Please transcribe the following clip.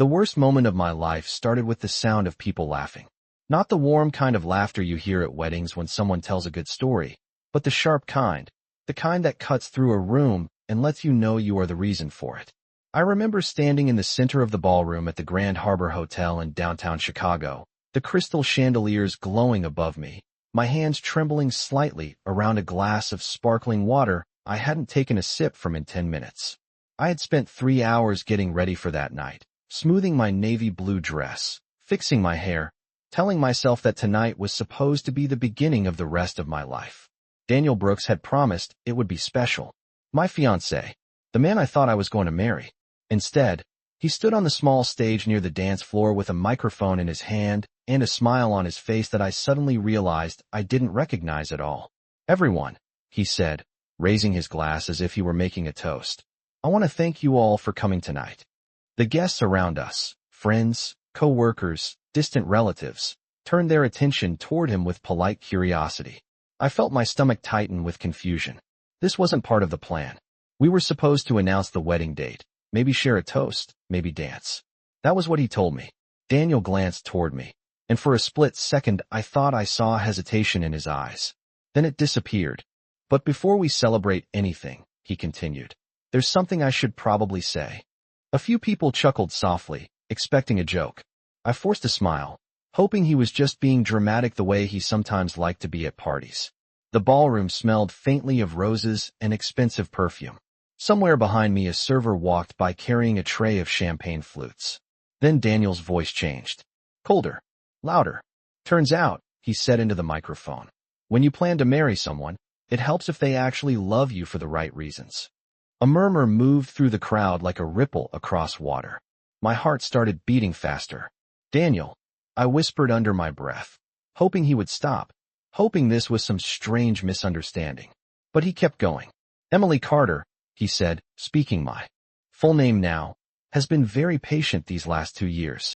The worst moment of my life started with the sound of people laughing. Not the warm kind of laughter you hear at weddings when someone tells a good story, but the sharp kind, the kind that cuts through a room and lets you know you are the reason for it. I remember standing in the center of the ballroom at the Grand Harbor Hotel in downtown Chicago, the crystal chandeliers glowing above me, my hands trembling slightly around a glass of sparkling water I hadn't taken a sip from in 10 minutes. I had spent 3 hours getting ready for that night, smoothing my navy blue dress, fixing my hair, telling myself that tonight was supposed to be the beginning of the rest of my life. Daniel Brooks had promised it would be special. My fiancé, the man I thought I was going to marry. Instead, he stood on the small stage near the dance floor with a microphone in his hand and a smile on his face that I suddenly realized I didn't recognize at all. "Everyone," he said, raising his glass as if he were making a toast, "I want to thank you all for coming tonight." The guests around us, friends, co-workers, distant relatives, turned their attention toward him with polite curiosity. I felt my stomach tighten with confusion. This wasn't part of the plan. We were supposed to announce the wedding date, maybe share a toast, maybe dance. That was what he told me. Daniel glanced toward me, and for a split second I thought I saw hesitation in his eyes. Then it disappeared. "But before we celebrate anything," he continued, "there's something I should probably say." A few people chuckled softly, expecting a joke. I forced a smile, hoping he was just being dramatic the way he sometimes liked to be at parties. The ballroom smelled faintly of roses and expensive perfume. Somewhere behind me a server walked by carrying a tray of champagne flutes. Then Daniel's voice changed. Colder. Louder. "Turns out," he said into the microphone, "when you plan to marry someone, it helps if they actually love you for the right reasons." A murmur moved through the crowd like a ripple across water. My heart started beating faster. "Daniel," I whispered under my breath, hoping he would stop, hoping this was some strange misunderstanding. But he kept going. "Emily Carter," he said, speaking my full name now, "has been very patient these last 2 years.